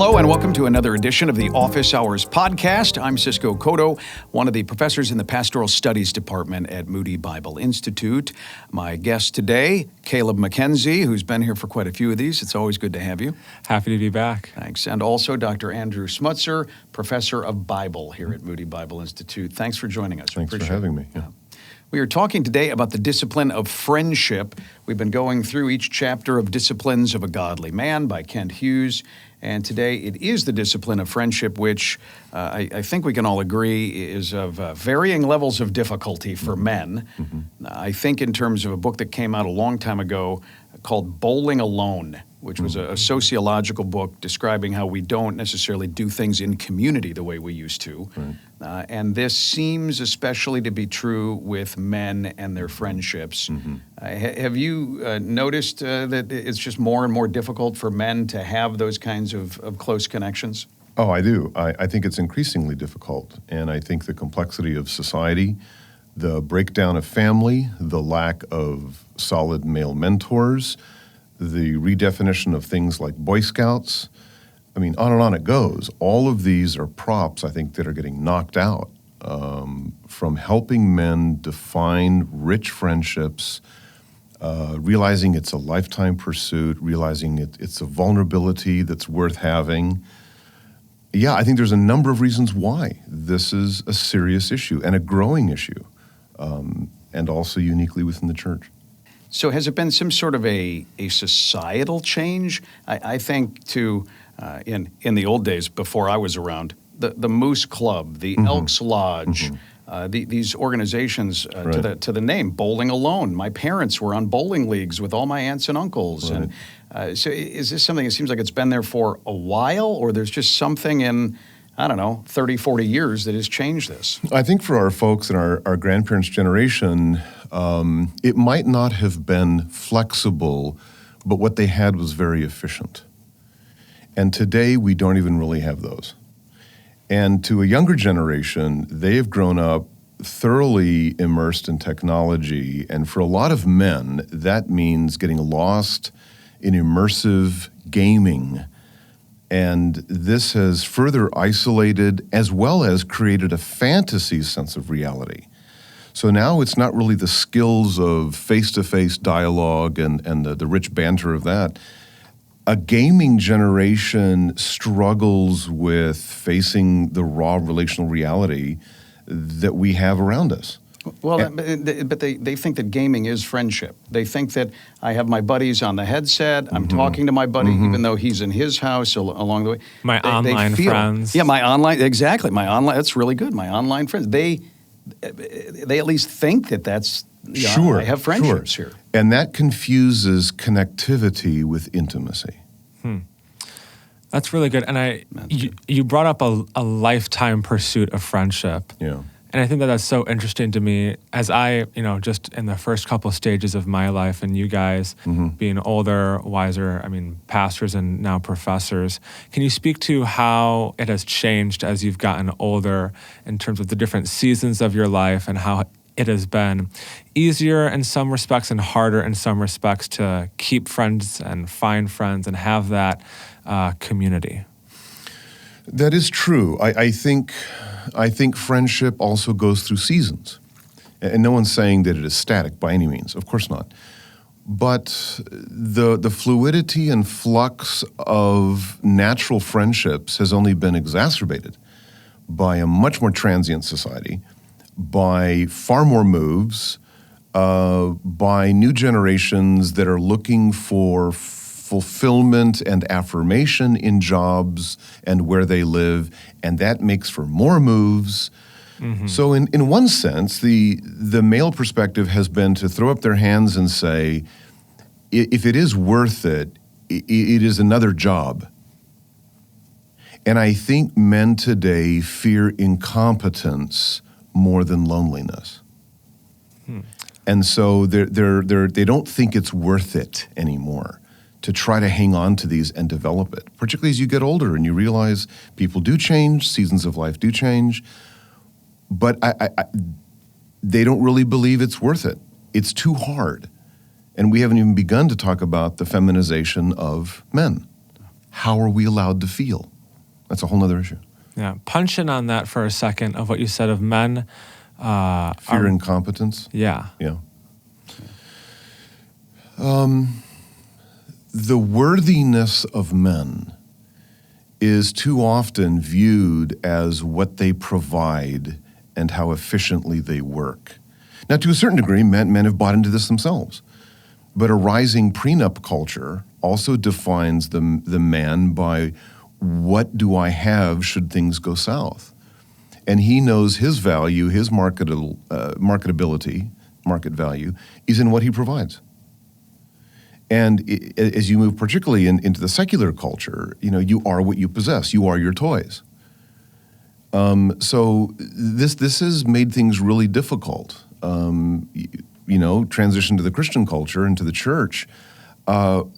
Hello and welcome to another edition of the Office Hours podcast. I'm Cisco Cotto, one of the professors in the Pastoral Studies Department at Moody Bible Institute. My guest today, Caleb Mackenzie, who's been here for quite a few of these. It's always good to have you. Happy to be back. Thanks. And also Dr. Andrew Schmutzer, professor of Bible here at Moody Bible Institute. Thanks for joining us. Thanks for having me. Yeah. We are talking today about the discipline of friendship. We've been going through each chapter of Disciplines of a Godly Man by Kent Hughes. And today it is the discipline of friendship, which I think we can all agree is of varying levels of difficulty for men. Mm-hmm. I think in terms of a book that came out a long time ago called Bowling Alone, which was a sociological book describing how we don't necessarily do things in community the way we used to. Right. And this seems especially to be true with men and their friendships. Mm-hmm. Have you noticed that it's just more and more difficult for men to have those kinds of close connections? Oh, I do. I think it's increasingly difficult. And I think the complexity of society, the breakdown of family, the lack of solid male mentors, the redefinition of things like Boy Scouts, I mean, on and on it goes. All of these are props, I think, that are getting knocked out from helping men define rich friendships, realizing it's a lifetime pursuit, realizing it's a vulnerability that's worth having. Yeah, I think there's a number of reasons why this is a serious issue and a growing issue, and also uniquely within the church. So has it been some sort of a societal change? I think in the old days before I was around, the Moose Club, the mm-hmm. Elks Lodge, mm-hmm. These organizations right. to the name, Bowling Alone. My parents were on bowling leagues with all my aunts and uncles. Right. And so is this something that seems like it's been there for a while, or there's just something in, I don't know, 30, 40 years that has changed this? I think for our folks and our grandparents' generation, it might not have been flexible, but what they had was very efficient. And today, we don't even really have those. And to a younger generation, they have grown up thoroughly immersed in technology. And for a lot of men, that means getting lost in immersive gaming. And this has further isolated as well as created a fantasy sense of reality. So now it's not really the skills of face-to-face dialogue and the rich banter of that. A gaming generation struggles with facing the raw relational reality that we have around us. Well, but they think that gaming is friendship. They think that I have my buddies on the headset. I'm mm-hmm. talking to my buddy, mm-hmm. even though he's in his house along the way. My online friends. Yeah, my online, exactly. My online, that's really good. My online friends. They at least think that that's, sure, I have friendships here. And that confuses connectivity with intimacy. That's really good. And you brought up a lifetime pursuit of friendship. Yeah. And I think that that's so interesting to me as I, just in the first couple stages of my life and you guys mm-hmm. being older, wiser, pastors and now professors. Can you speak to how it has changed as you've gotten older in terms of the different seasons of your life and how it has been easier in some respects and harder in some respects to keep friends and find friends and have that community? That is true. I think friendship also goes through seasons. And no one's saying that it is static by any means. Of course not. But the fluidity and flux of natural friendships has only been exacerbated by a much more transient society, by far more moves, by new generations that are looking for fulfillment and affirmation in jobs and where they live, and that makes for more moves. Mm-hmm. So in one sense, the male perspective has been to throw up their hands and say, if it is worth it, it is another job. And I think men today fear incompetence more than loneliness. And so they don't think it's worth it anymore to try to hang on to these and develop it, particularly as you get older and you realize people do change, seasons of life do change, but they don't really believe it's worth it. It's too hard. And we haven't even begun to talk about the feminization of men. how are we allowed to feel? That's a whole other issue. Yeah. Punch in on that for a second of what you said of men. Fear incompetence. Yeah. Yeah. The worthiness of men is too often viewed as what they provide and how efficiently they work. Now, to a certain degree, men have bought into this themselves. But a rising prenup culture also defines the man by what do I have should things go south? And he knows his value, his marketability, market value, is in what he provides. And as you move particularly into the secular culture, you are what you possess. You are your toys. So this has made things really difficult. Transition to the Christian culture and to the church.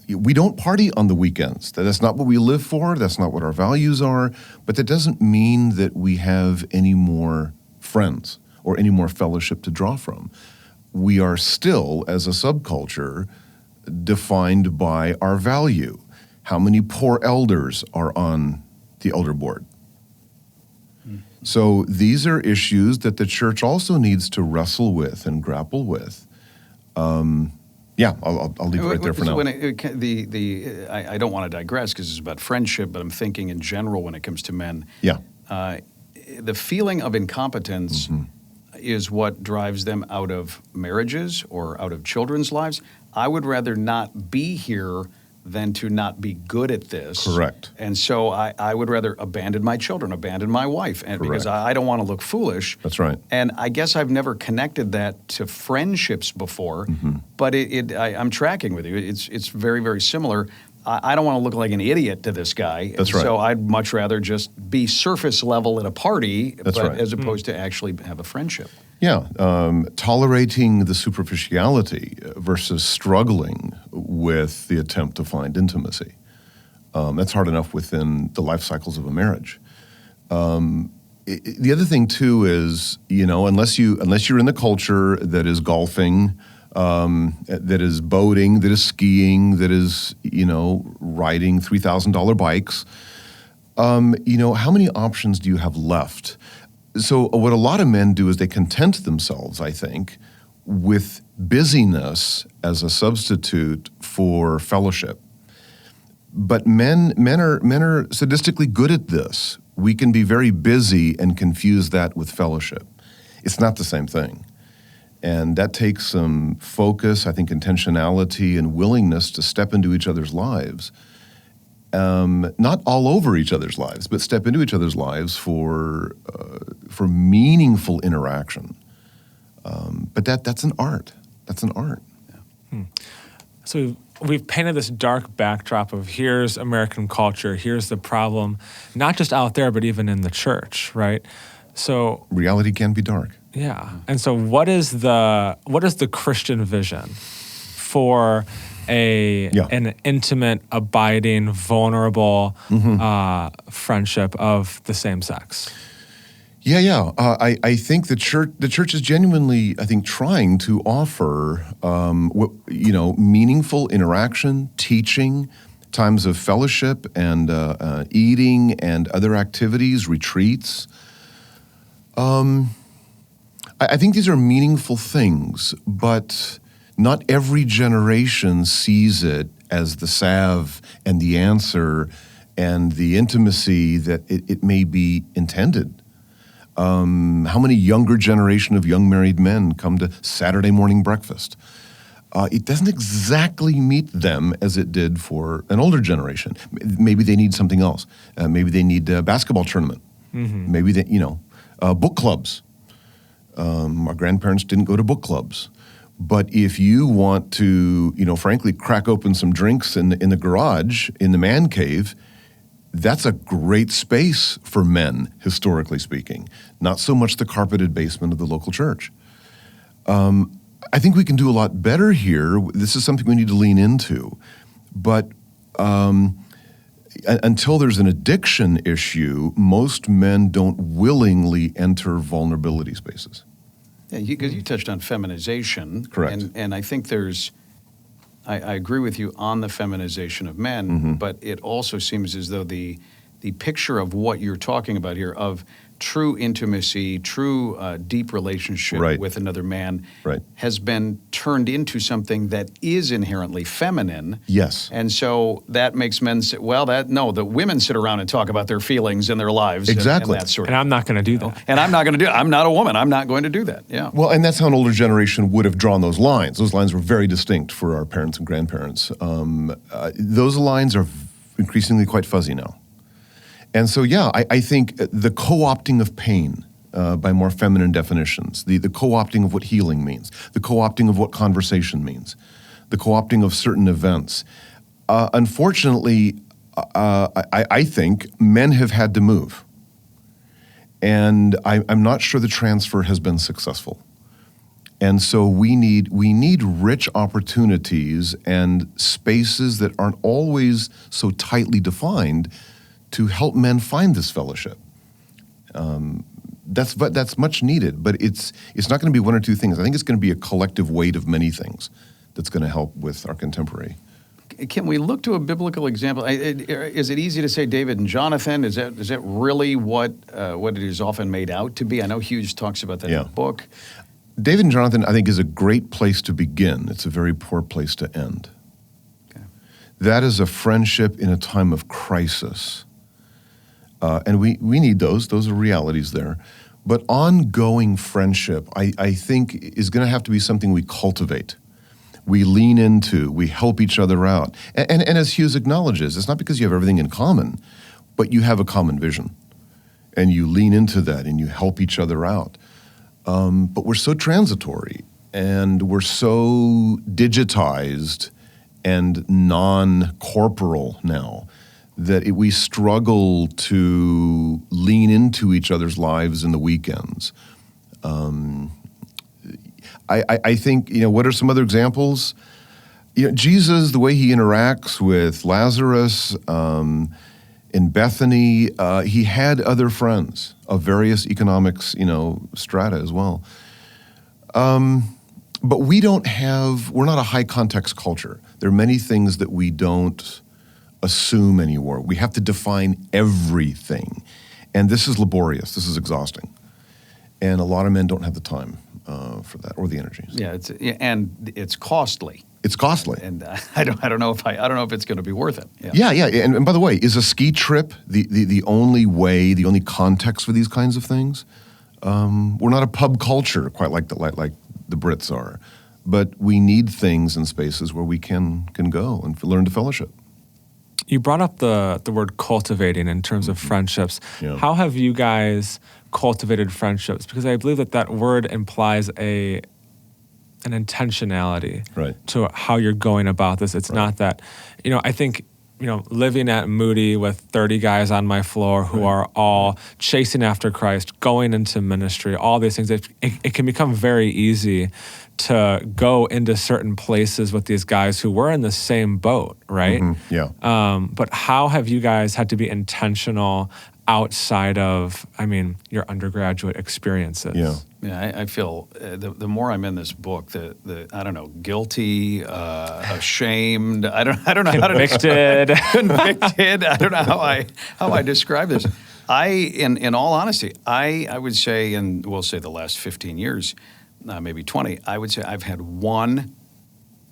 We don't party on the weekends. That's not what we live for. That's not what our values are. But that doesn't mean that we have any more friends or any more fellowship to draw from. We are still, as a subculture, defined by our value. How many poor elders are on the elder board? So these are issues that the church also needs to wrestle with and grapple with. I'll leave it right there for now. I don't want to digress because it's about friendship, but I'm thinking in general when it comes to men. Yeah. The feeling of incompetence is what drives them out of marriages or out of children's lives. I would rather not be here than to not be good at this. Correct. And so I would rather abandon my children, abandon my wife, and because I don't want to look foolish. That's right. And I guess I've never connected that to friendships before, but I'm tracking with you. It's very, very similar. I don't want to look like an idiot to this guy. That's right. So I'd much rather just be surface level at a party, as opposed to actually have a friendship. Yeah, tolerating the superficiality versus struggling with the attempt to find intimacy. That's hard enough within the life cycles of a marriage. The other thing too is, unless you're in the culture that is golfing, that is boating, that is skiing, that is riding $3,000 bikes, how many options do you have left? So what a lot of men do is they content themselves, I think, with busyness as a substitute for fellowship. But men are sadistically good at this. We can be very busy and confuse that with fellowship. It's not the same thing. And that takes some focus, I think intentionality and willingness to step into each other's lives. Not all over each other's lives, but step into each other's lives for meaningful interaction. But that's an art. That's an art. Yeah. So we've painted this dark backdrop of here's American culture, here's the problem, not just out there, but even in the church, right? So reality can be dark. Yeah. And so what is the Christian vision for an intimate, abiding, vulnerable friendship of the same sex? I think the church is genuinely, I think, trying to offer meaningful interaction, teaching, times of fellowship and eating and other activities, retreats. I think these are meaningful things, but not every generation sees it as the salve and the answer and the intimacy that it may be intended. How many younger generation of young married men come to Saturday morning breakfast? It doesn't exactly meet them as it did for an older generation. Maybe they need something else. Maybe they need a basketball tournament. Maybe they, book clubs. Our grandparents didn't go to book clubs. But if you want to, frankly, crack open some drinks in the garage, in the man cave, that's a great space for men, historically speaking. Not so much the carpeted basement of the local church. I think we can do a lot better here. This is something we need to lean into. But until there's an addiction issue, most men don't willingly enter vulnerability spaces. Yeah, because you touched on feminization. Correct. And I think there's I agree with you on the feminization of men, but it also seems as though the picture of what you're talking about here of true intimacy, true deep relationship Right. with another man Right. has been turned into something that is inherently feminine. Yes. And so that makes men say, well, the women sit around and talk about their feelings and their lives. Exactly. And that sort And of I'm not going to do that. And I'm not going to do it. I'm not a woman. I'm not going to do that. Yeah. Well, and that's how an older generation would have drawn those lines. Those lines were very distinct for our parents and grandparents. Those lines are increasingly quite fuzzy now. And so, yeah, I think the co-opting of pain by more feminine definitions, the co-opting of what healing means, the co-opting of what conversation means, the co-opting of certain events. Unfortunately, I think men have had to move. And I'm not sure the transfer has been successful. And so we need rich opportunities and spaces that aren't always so tightly defined to help men find this fellowship. That's much needed, but it's not going to be one or two things. I think it's going to be a collective weight of many things that's going to help with our contemporary. Can we look to a biblical example? Is it easy to say David and Jonathan? Is that really what it is often made out to be? I know Hughes talks about that in the book. David and Jonathan, I think, is a great place to begin. It's a very poor place to end. Okay. That is a friendship in a time of crisis. And we need those. Those are realities there. But ongoing friendship, I think, is going to have to be something we cultivate. We lean into, we help each other out. And as Hughes acknowledges, it's not because you have everything in common, but you have a common vision. And you lean into that and you help each other out. But we're so transitory and we're so digitized and non-corporal now that we struggle to lean into each other's lives in the weekends. I think, what are some other examples? Jesus, the way he interacts with Lazarus in Bethany, he had other friends of various economics, strata as well. But we're not a high context culture. There are many things that we don't assume anymore. We have to define everything. And this is laborious. This is exhausting. And a lot of men don't have the time for that or the energies. Yeah, and it's costly. It's costly. And I don't know if it's going to be worth it. Yeah. And by the way, is a ski trip the only way, the only context for these kinds of things? We're not a pub culture quite like the Brits are. But we need things and spaces where we can go and learn to fellowship. You brought up the word cultivating in terms of friendships. Yeah. How have you guys cultivated friendships? Because I believe that word implies an intentionality to how you're going about this. It's not that, I think, living at Moody with 30 guys on my floor who are all chasing after Christ, going into ministry, all these things, it can become very easy to go into certain places with these guys who were in the same boat, right? Mm-hmm. Yeah. But how have you guys had to be intentional outside of, your undergraduate experiences? Yeah, I feel the more I'm in this book, the I don't know, guilty, ashamed. I don't know convicted. Convicted. I don't know how I describe this. In all honesty, I would say, and we'll say the last 15 years, maybe 20, I would say I've had one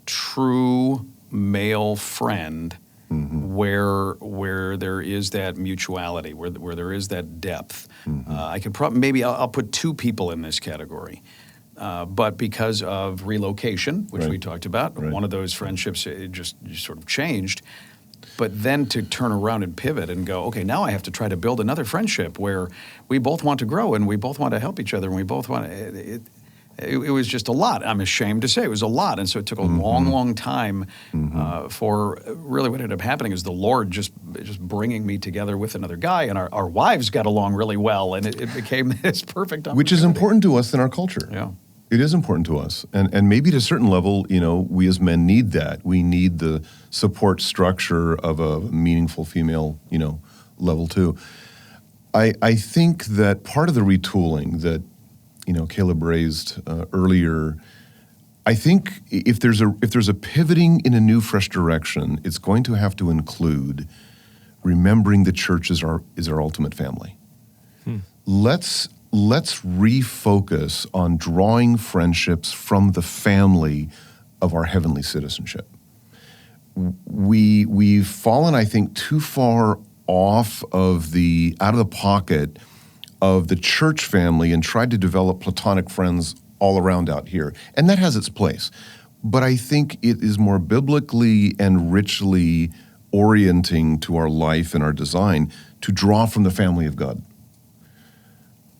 true male friend where there is that mutuality, where there is that depth. I could maybe I'll put two people in this category, but because of relocation, which we talked about, one of those friendships it just sort of changed. But then to turn around and pivot and go, okay, now I have to try to build another friendship where we both want to grow and we both want to help each other and we both want to. It was just a lot. I'm ashamed to say it was a lot. And so it took a long time for really what ended up happening is the Lord just bringing me together with another guy. And our wives got along really well. And it became this perfect opportunity. Which is important to us in our culture. Yeah. It is important to us. And maybe to a certain level, we as men need that. We need the support structure of a meaningful female, level too. I think that part of the retooling that Caleb raised earlier, I think if there's a pivoting in a new, fresh direction, it's going to have to include remembering the church is our ultimate family. Let's refocus on drawing friendships from the family of our heavenly citizenship. We've fallen, I think, too far out of the pocket of the church family and tried to develop platonic friends all around out here. And that has its place. But I think it is more biblically and richly orienting to our life and our design to draw from the family of God.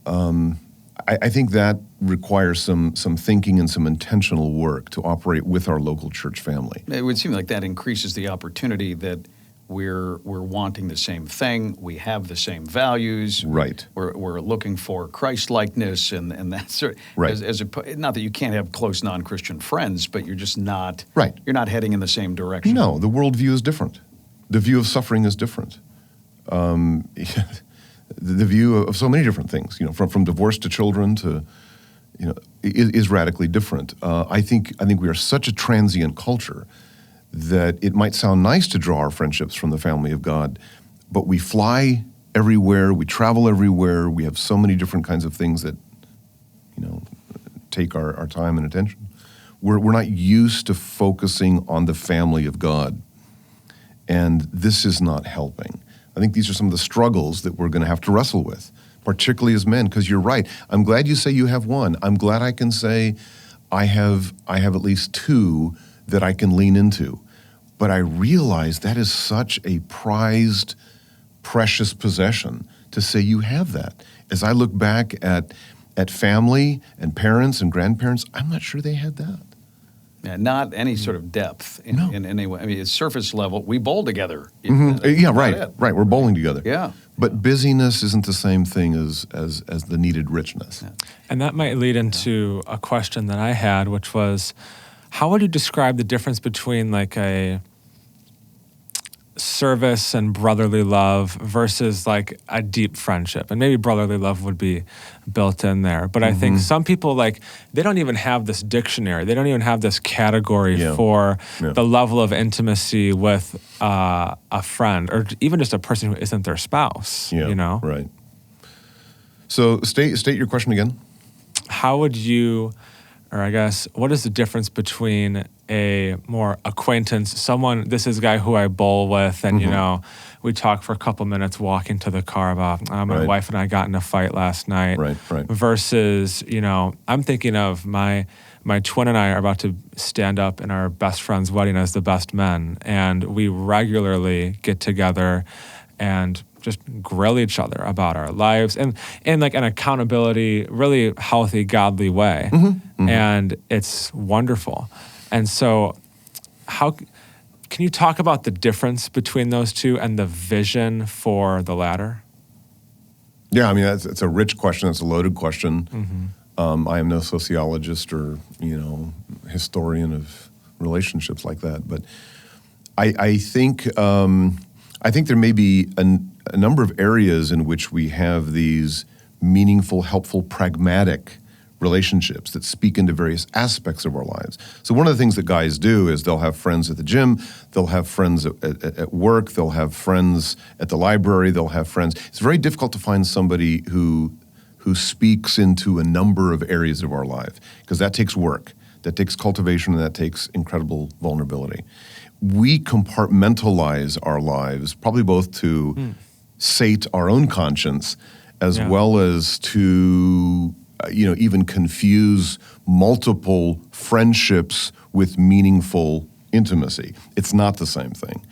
I think that requires some thinking and some intentional work to operate with our local church family. It would seem like that increases the opportunity that we're wanting the same thing. We have the same values. Right. We're looking for Christ-likeness and that sort. Right. Not that you can't have close non-Christian friends, but you're just not. Right. You're not heading in the same direction. No, the worldview is different. The view of suffering is different. The view of so many different things, from divorce to children to, is radically different. I think we are such a transient culture that it might sound nice to draw our friendships from the family of God, but we fly everywhere, we travel everywhere, we have so many different kinds of things that, take our time and attention. We're not used to focusing on the family of God, and this is not helping. I think these are some of the struggles that we're going to have to wrestle with, particularly as men, because you're right. I'm glad you say you have one. I'm glad I can say I have at least two that I can lean into. But I realize that is such a prized, precious possession to say you have that. As I look back at family and parents and grandparents, I'm not sure they had that. Yeah, not any sort of depth in any way. I mean, it's surface level. We bowl together. Yeah, right. We're bowling together. Yeah. But busyness isn't the same thing as the needed richness. Yeah. And that might lead into a question that I had, which was, how would you describe the difference between like a service and brotherly love versus like a deep friendship? And maybe brotherly love would be built in there. But I think some people, they don't even have this dictionary. They don't even have this category for the level of intimacy with a friend or even just a person who isn't their spouse, Right. So state your question again. How would you, or I guess, what is the difference between a more acquaintance, this is a guy who I bowl with, and, we talk for a couple minutes walking to the car about, my wife and I got in a fight last night. Right. Versus, I'm thinking of my twin and I are about to stand up in our best friend's wedding as the best men, and we regularly get together and just grill each other about our lives and in like an accountability, really healthy, godly way. And it's wonderful. And so can you talk about the difference between those two and the vision for the latter? Yeah, I mean, it's a rich question. It's a loaded question. I am no sociologist or, historian of relationships like that. But I think there may be a number of areas in which we have these meaningful, helpful, pragmatic relationships that speak into various aspects of our lives. So one of the things that guys do is they'll have friends at the gym, they'll have friends at work, they'll have friends at the library, they'll have friends. It's very difficult to find somebody who speaks into a number of areas of our life, because that takes work, that takes cultivation, and that takes incredible vulnerability. We compartmentalize our lives, probably both to sate our own conscience, as well as to even confuse multiple friendships with meaningful intimacy. It's not the same thing.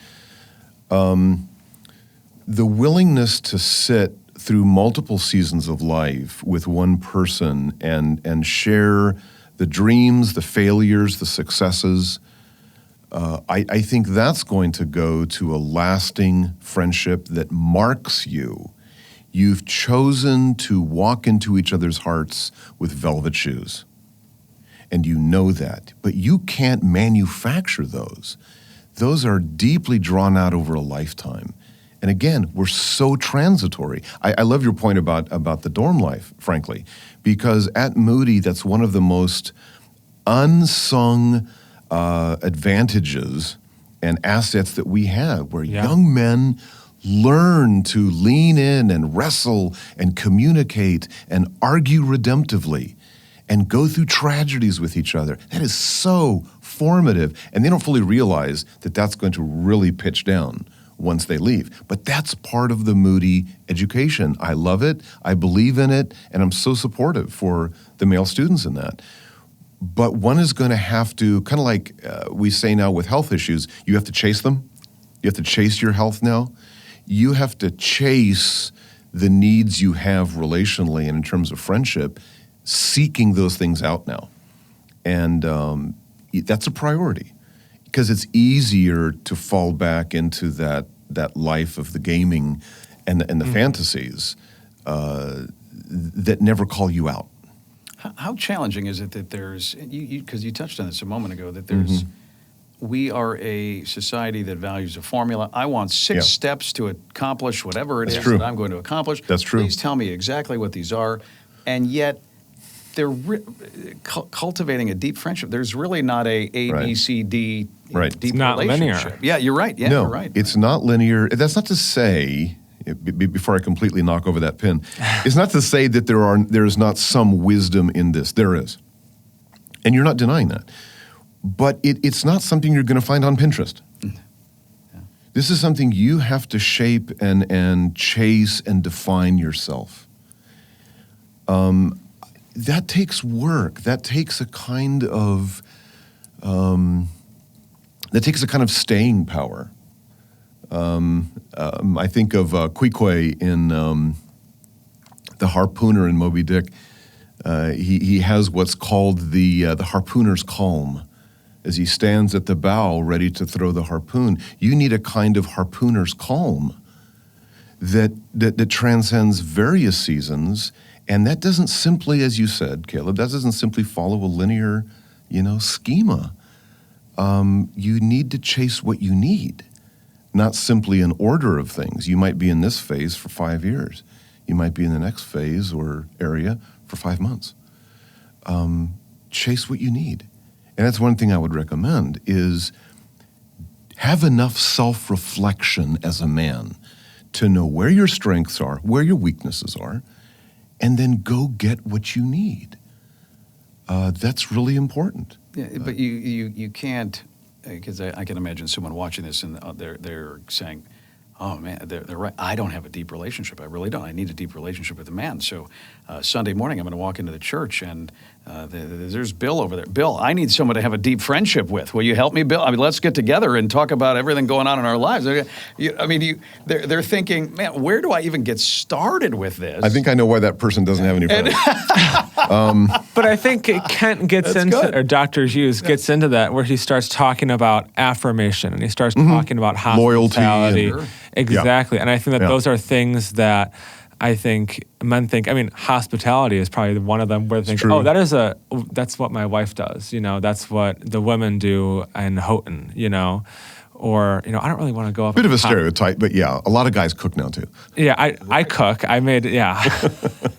The willingness to sit through multiple seasons of life with one person and share the dreams, the failures, the successes, I think that's going to go to a lasting friendship that marks you. You've chosen to walk into each other's hearts with velvet shoes. And you know that. But you can't manufacture those. Those are deeply drawn out over a lifetime. And again, we're so transitory. I love your point about the dorm life, frankly, because at Moody, that's one of the most unsung advantages and assets that we have, where young men learn to lean in and wrestle and communicate and argue redemptively and go through tragedies with each other. That is so formative. And they don't fully realize that that's going to really pitch down once they leave. But that's part of the Moody education. I love it, I believe in it, and I'm so supportive for the male students in that. But one is going to have to, kind of like we say now with health issues, you have to chase them. You have to chase your health now. You have to chase the needs you have relationally and in terms of friendship, seeking those things out now. And that's a priority because it's easier to fall back into that life of the gaming and the fantasies that never call you out. How challenging is it that there's, because you touched on this a moment ago, that there's, we are a society that values a formula. I want 6 steps to accomplish whatever it is that I'm going to accomplish. That's true. Please tell me exactly what these are. And yet, they're cultivating a deep friendship. There's really not a B, C, D deep it's not relationship. Linear. Yeah, you're right. Yeah, No, you're right. it's not linear. That's not to say, before I completely knock over that pin, it's not to say that there is not some wisdom in this. There is. And you're not denying that. But it's not something you're going to find on Pinterest. This is something you have to shape and chase and define yourself. That takes work. That takes a kind of staying power. I think of Queequeg in The Harpooner in Moby Dick. He has what's called the harpooner's calm. As he stands at the bow ready to throw the harpoon, you need a kind of harpooner's calm that transcends various seasons, and that doesn't simply, as you said, Caleb, that doesn't simply follow a linear, schema. You need to chase what you need, not simply an order of things. You might be in this phase for 5 years. You might be in the next phase or area for 5 months. Chase what you need. And that's one thing I would recommend is have enough self-reflection as a man to know where your strengths are, where your weaknesses are, and then go get what you need. That's really important. Yeah, but you can't, because I can imagine someone watching this and they're saying, oh man, they're right. I don't have a deep relationship. I really don't. I need a deep relationship with a man. So Sunday morning, I'm going to walk into the church and there's Bill over there. Bill, I need someone to have a deep friendship with. Will you help me, Bill? I mean, let's get together and talk about everything going on in our lives. They're thinking, man, where do I even get started with this? I think I know why that person doesn't have any friends. But I think Kent gets or Dr. Hughes gets into that where he starts talking about affirmation and he starts talking about hospitality. Loyalty. Exactly. And I think that those are things that I think men think, hospitality is probably one of them where they think, that's what my wife does. That's what the women do in Houghton, Or, I don't really want to go up. Bit of a stereotype, but yeah, a lot of guys cook now too. Yeah, I cook. I made,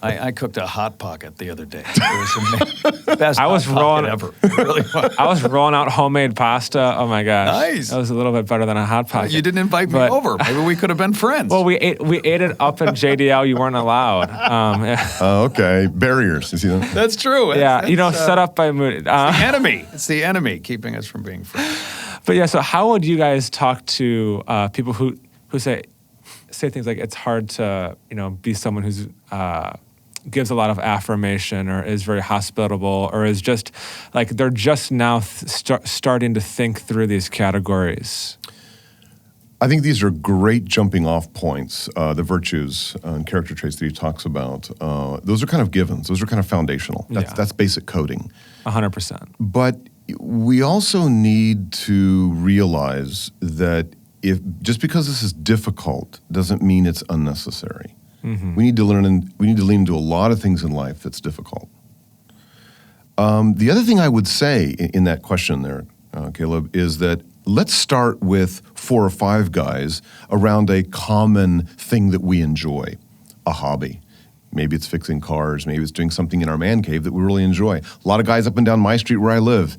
I cooked a Hot Pocket the other day. It was the best Hot Pocket ever. It really was. I was rolling out homemade pasta. Oh my gosh. Nice. That was a little bit better than a Hot Pocket. You didn't invite me over. Maybe we could have been friends. Well, we ate it up at JDL. You weren't allowed. Okay. Barriers. You see that? That's true. That's, set up by Moody. It's the enemy. It's the enemy keeping us from being friends. But yeah, so how would you guys talk to people who say things like it's hard to be someone who's gives a lot of affirmation or is very hospitable or is just like they're just now starting to think through these categories? I think these are great jumping off points, the virtues and character traits that he talks about. Those are kind of givens. Those are kind of foundational. That's basic coding. 100%. But we also need to realize that just because this is difficult doesn't mean it's unnecessary. Mm-hmm. We need to learn and we need to lean into a lot of things in life that's difficult. The other thing I would say in that question there, Caleb, is that let's start with 4 or 5 guys around a common thing that we enjoy, a hobby. Maybe it's fixing cars. Maybe it's doing something in our man cave that we really enjoy. A lot of guys up and down my street where I live,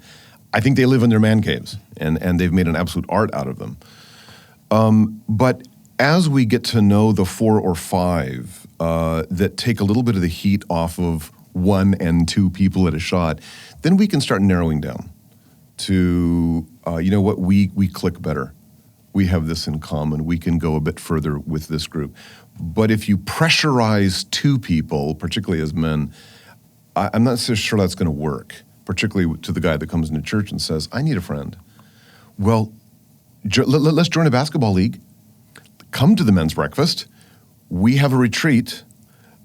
I think they live in their man caves, and they've made an absolute art out of them. But as we get to know the 4 or 5 that take a little bit of the heat off of 1 and 2 people at a shot, then we can start narrowing down to, you know what, we click better. We have this in common. We can go a bit further with this group. But if you pressurize 2 people, particularly as men, I'm not so sure that's going to work, particularly to the guy that comes into church and says, I need a friend. Well, let's join a basketball league. Come to the men's breakfast. We have a retreat.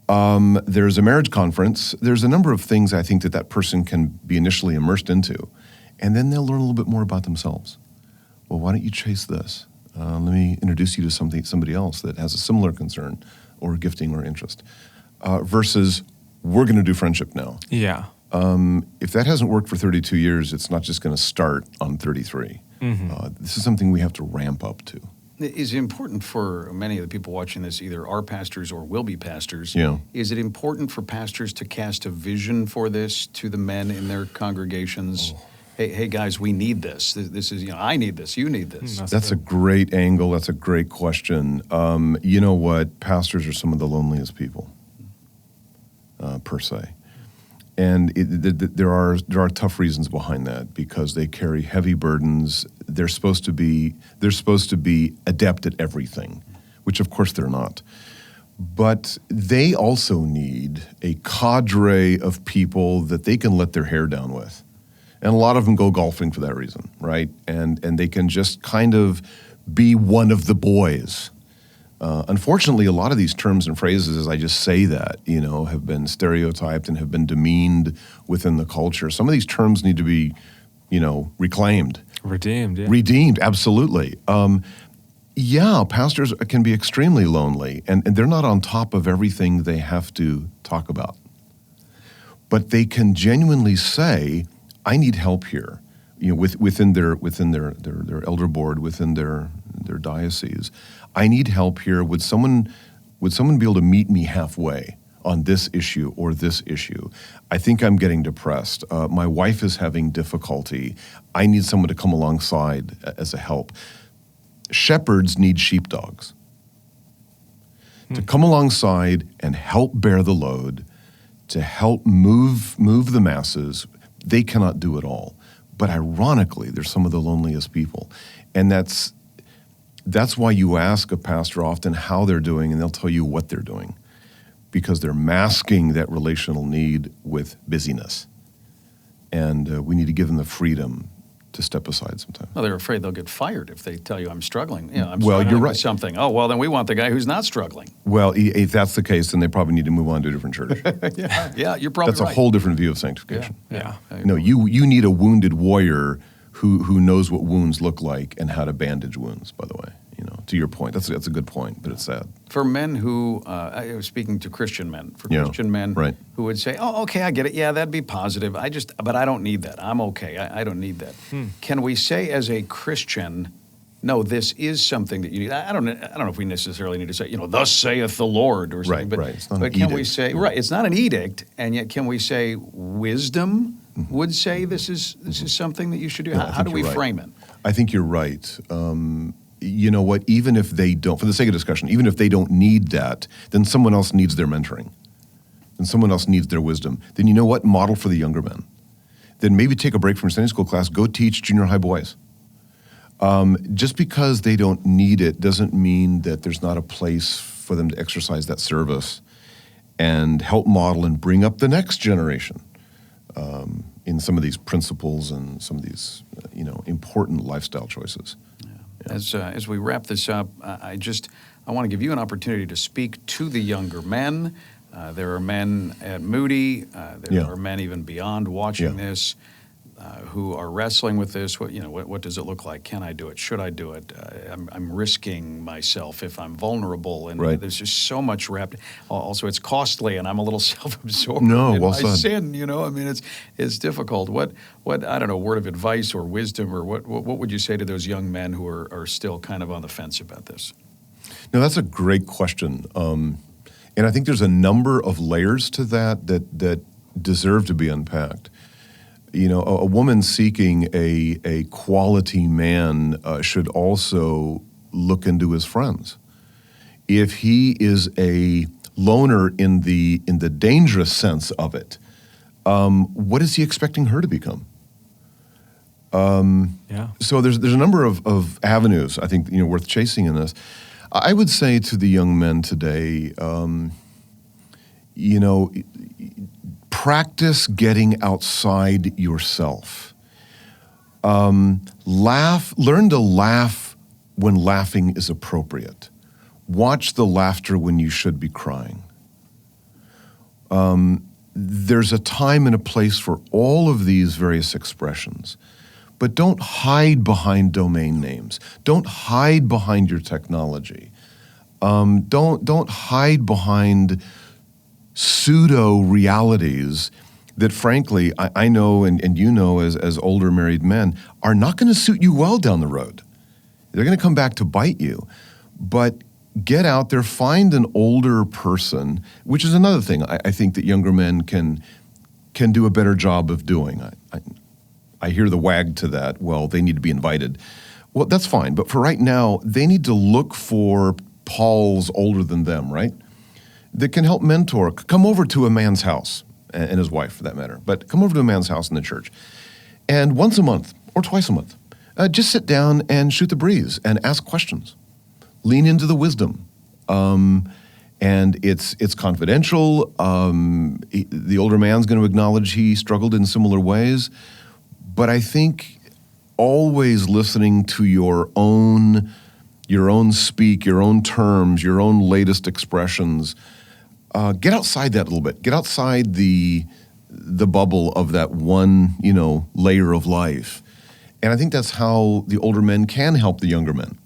There's a marriage conference. There's a number of things I think that person can be initially immersed into. And then they'll learn a little bit more about themselves. Well, why don't you chase this? Let me introduce you to somebody else that has a similar concern or gifting or interest. Versus, we're going to do friendship now. Yeah. If that hasn't worked for 32 years, it's not just going to start on 33. This is something we have to ramp up to. Is it important for many of the people watching this, either are pastors or will be pastors, is it important for pastors to cast a vision for this to the men in their congregations? Hey guys, we need this. This is, I need this, you need this. That's a great angle. That's a great question. You know what? Pastors are some of the loneliest people, per se. And there are tough reasons behind that, because they carry heavy burdens. They're supposed to be adept at everything, which of course they're not. But they also need a cadre of people that they can let their hair down with. And a lot of them go golfing for that reason, right? And they can just kind of be one of the boys. Unfortunately, a lot of these terms and phrases, as I just say that, have been stereotyped and have been demeaned within the culture. Some of these terms need to be, reclaimed. Redeemed, yeah. Redeemed, absolutely. Pastors can be extremely lonely, and they're not on top of everything they have to talk about. But they can genuinely say, I need help here, within their elder board, within their diocese. I need help here. Would someone be able to meet me halfway on this issue or this issue? I think I'm getting depressed. My wife is having difficulty. I need someone to come alongside as a help. Shepherds need sheepdogs to come alongside and help bear the load, to help move the masses. They cannot do it all. But ironically, they're some of the loneliest people. And that's why you ask a pastor often how they're doing, and they'll tell you what they're doing, because they're masking that relational need with busyness. And we need to give them the freedom to step aside sometimes. Well, they're afraid they'll get fired if they tell you I'm struggling. I'm well, struggling you're right. with something. Oh, well, then we want the guy who's not struggling. Well, if that's the case, then they probably need to move on to a different church. Yeah, you're probably That's a whole different view of sanctification. Yeah. No, you need a wounded warrior who knows what wounds look like and how to bandage wounds, by the way. To your point, that's a good point, but it's sad. For men who, I was speaking to Christian men, Christian men right. who would say, oh, okay, I get it. Yeah, that'd be positive. But I don't need that. I'm okay. I don't need that. Can we say as a Christian, no, this is something that you need? I don't know if we necessarily need to say, thus saith the Lord or something. Right. It's not but an can edict. we say, right, it's not an edict, and yet can we say wisdom would say this is something that you should do? No, how do we frame it? I think you're right. You know what, even if they don't, for the sake of discussion, even if they don't need that, then someone else needs their mentoring. Then someone else needs their wisdom. Then you know what, model for the younger men. Then maybe take a break from your Sunday school class, go teach junior high boys. Just because they don't need it doesn't mean that there's not a place for them to exercise that service and help model and bring up the next generation in some of these principles and some of these important lifestyle choices. As we wrap this up, I want to give you an opportunity to speak to the younger men. There are men at Moody. There are men even beyond watching this who are wrestling with this. What does it look like? Can I do it? Should I do it? I'm risking myself if I'm vulnerable, and there's just so much wrapped. Also, it's costly, and I'm a little self-absorbed. No, in well my said. sin. It's difficult. What I don't know, word of advice or wisdom, or what would you say to those young men who are still kind of on the fence about this? No, that's a great question. And I think there's a number of layers to that deserve to be unpacked. You know, a woman seeking a quality man should also look into his friends. If he is a loner in the dangerous sense of it, what is he expecting her to become? So there's a number of avenues I think worth chasing in this. I would say to the young men today, practice getting outside yourself. Learn to laugh when laughing is appropriate. Watch the laughter when you should be crying. There's a time and a place for all of these various expressions. But don't hide behind domain names. Don't hide behind your technology. Don't hide behind pseudo realities that, frankly, I know and you know as older married men are not going to suit you well down the road. They're going to come back to bite you. But get out there, find an older person, which is another thing I think that younger men can do a better job of doing. I hear the wag to that, well, they need to be invited. Well, that's fine. But for right now, they need to look for Pauls older than them, right? That can help mentor. Come over to a man's house, and his wife for that matter, but come over to a man's house in the church. And once a month or twice a month, just sit down and shoot the breeze and ask questions. Lean into the wisdom. And it's confidential. The older man's going to acknowledge he struggled in similar ways. But I think always listening to your own speak, your own terms, your own latest expressions. Get outside that a little bit. Get outside the bubble of that one, layer of life. And I think that's how the older men can help the younger men.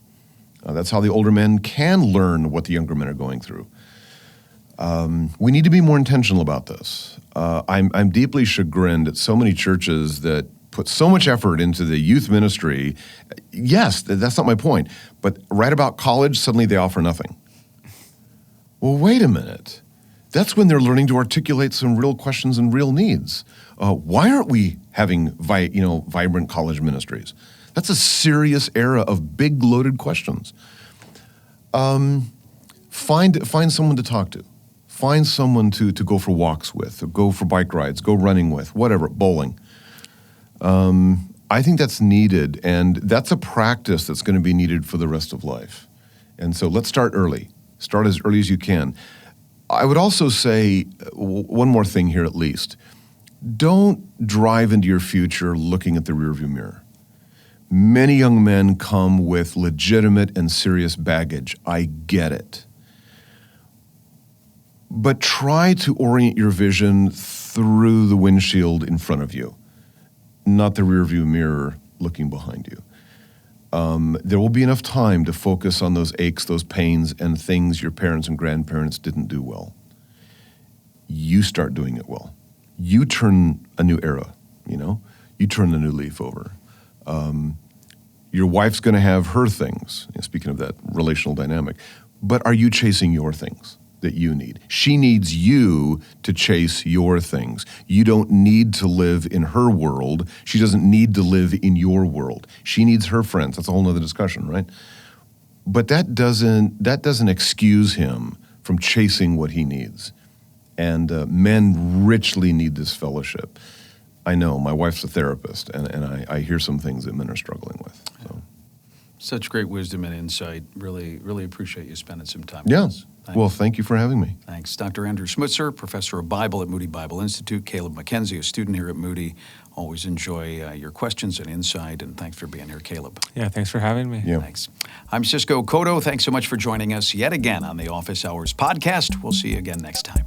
That's how the older men can learn what the younger men are going through. We need to be more intentional about this. I'm deeply chagrined at so many churches that put so much effort into the youth ministry. Yes, that's not my point. But right about college, suddenly they offer nothing. Well, wait a minute. That's when they're learning to articulate some real questions and real needs. Why aren't we having vibrant college ministries? That's a serious era of big loaded questions. Find someone to talk to. Find someone to go for walks with, or go for bike rides, go running with, whatever, bowling. I think that's needed, and that's a practice that's going to be needed for the rest of life. And so let's start early. Start as early as you can. I would also say one more thing here at least. Don't drive into your future looking at the rearview mirror. Many young men come with legitimate and serious baggage. I get it. But try to orient your vision through the windshield in front of you, not the rearview mirror looking behind you. There will be enough time to focus on those aches, those pains, and things your parents and grandparents didn't do well. You start doing it well. You turn a new era, You turn the new leaf over. Your wife's going to have her things, speaking of that relational dynamic, but are you chasing your things that you need? She needs you to chase your things. You don't need to live in her world. She doesn't need to live in your world. She needs her friends. That's a whole nother discussion, right? But that doesn't excuse him from chasing what he needs. And men richly need this fellowship. I know, my wife's a therapist, and I hear some things that men are struggling with. So. Such great wisdom and insight. Really, really appreciate you spending some time with us. Thanks. Well, thank you for having me. Thanks. Dr. Andrew Schmutzer, professor of Bible at Moody Bible Institute. Caleb Mackenzie, a student here at Moody. Always enjoy your questions and insight, and thanks for being here, Caleb. Yeah, thanks for having me. Yeah. Thanks. I'm Cisco Cotto. Thanks so much for joining us yet again on the Office Hours podcast. We'll see you again next time.